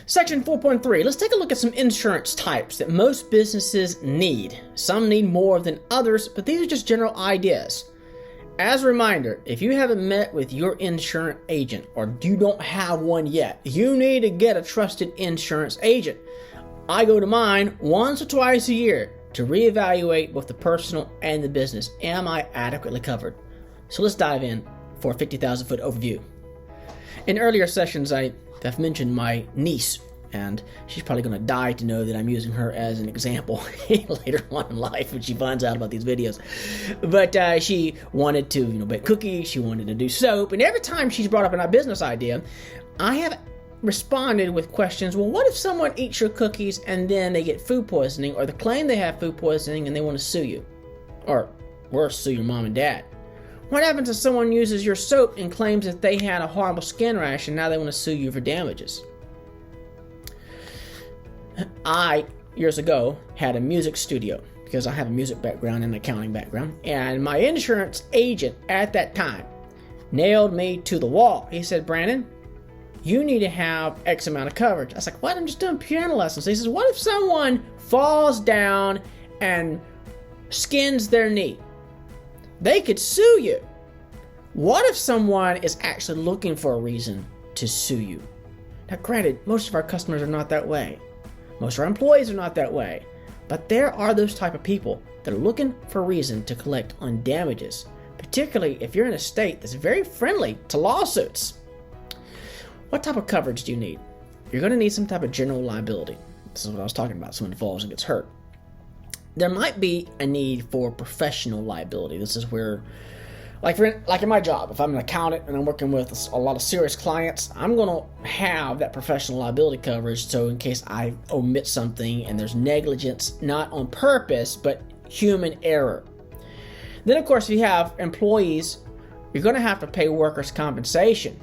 Section 4.3, let's take a look at some insurance types that most businesses need. Some need more than others, but these are just general ideas. As a reminder, if you haven't met with your insurance agent or you don't have one yet, you need to get a trusted insurance agent. I go to mine once or twice a year to reevaluate both the personal and the business. Am I adequately covered? So let's dive in for a 50,000-foot overview. In earlier sessions, I've mentioned my niece, and she's probably going to die to know that I'm using her as an example later on in life when she finds out about these videos. But she wanted to, bake cookies, she wanted to do soap, and every time she's brought up a business idea, I have responded with questions. Well, what if someone eats your cookies and then they get food poisoning, or they claim they have food poisoning and they want to sue you? Or worse, sue your mom and dad. What happens if someone uses your soap and claims that they had a horrible skin rash and now they want to sue you for damages? I, years ago, had a music studio because I have a music background and an accounting background, and my insurance agent at that time nailed me to the wall. He said, Brandon, you need to have X amount of coverage. I was like, what? I'm just doing piano lessons. He says, what if someone falls down and skins their knee? They could sue you. What if someone is actually looking for a reason to sue you? Now, granted, most of our customers are not that way. Most of our employees are not that way. But there are those type of people that are looking for a reason to collect on damages, particularly if you're in a state that's very friendly to lawsuits. What type of coverage do you need? You're going to need some type of general liability. This is what I was talking about, someone falls and gets hurt. There might be a need for professional liability. This is where, like in my job, if I'm an accountant and I'm working with a lot of serious clients, I'm going to have that professional liability coverage, so in case I omit something and there's negligence, not on purpose, but human error. Then, of course, if you have employees, you're going to have to pay workers' compensation.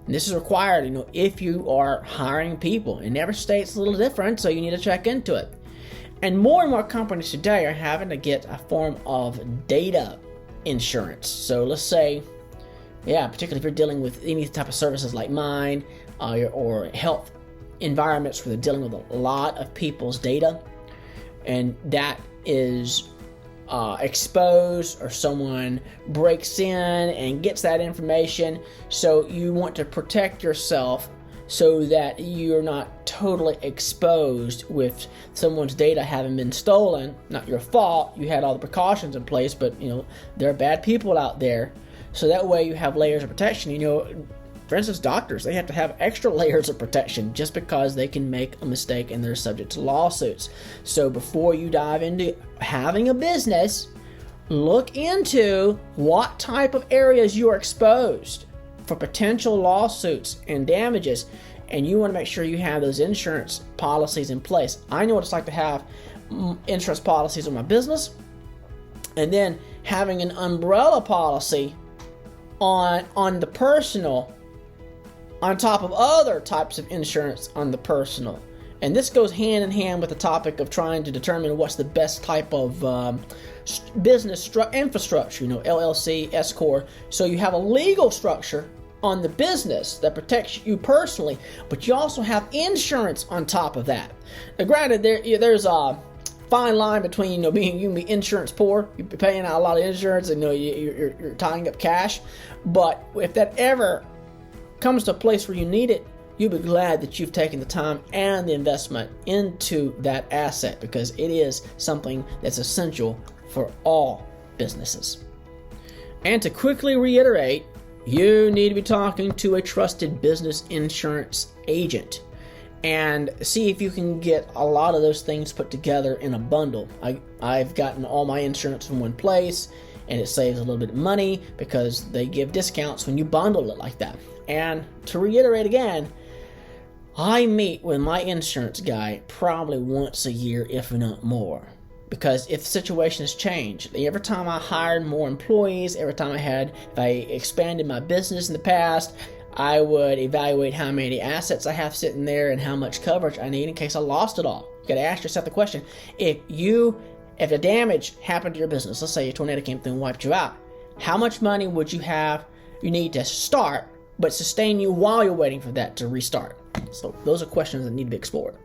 And this is required, if you are hiring people. In every state's a little different, so you need to check into it. And more companies today are having to get a form of data insurance. So let's say, particularly if you're dealing with any type of services like mine, or health environments where they're dealing with a lot of people's data, and that is exposed, or someone breaks in and gets that information. So you want to protect yourself so that you're not totally exposed with someone's data having been stolen. Not your fault, you had all the precautions in place, but there are bad people out there. So that way you have layers of protection. For instance, doctors, they have to have extra layers of protection just because they can make a mistake and they're subject to lawsuits. So before you dive into having a business, look into what type of areas you are exposed for potential lawsuits and damages, and you want to make sure you have those insurance policies in place. I know what it's like to have insurance policies on my business, and then having an umbrella policy on the personal, on top of other types of insurance on the personal. And this goes hand in hand with the topic of trying to determine what's the best type of business infrastructure, LLC, S-Corp. So you have a legal structure on the business that protects you personally, but you also have insurance on top of that. Now, granted, there's a fine line between you can be insurance poor, you're paying out a lot of insurance, and you're tying up cash. But if that ever comes to a place where you need it, you'll be glad that you've taken the time and the investment into that asset, because it is something that's essential for all businesses. And to quickly reiterate, you need to be talking to a trusted business insurance agent and see if you can get a lot of those things put together in a bundle. I've gotten all my insurance from one place, and it saves a little bit of money because they give discounts when you bundle it like that. And to reiterate again, I meet with my insurance guy probably once a year, if not more. Because if situations change, every time I hired more employees, every time if I expanded my business in the past, I would evaluate how many assets I have sitting there and how much coverage I need in case I lost it all. You got to ask yourself the question: if the damage happened to your business, let's say a tornado came through and wiped you out, how much money would you need to start but sustain you while you're waiting for that to restart? So those are questions that need to be explored.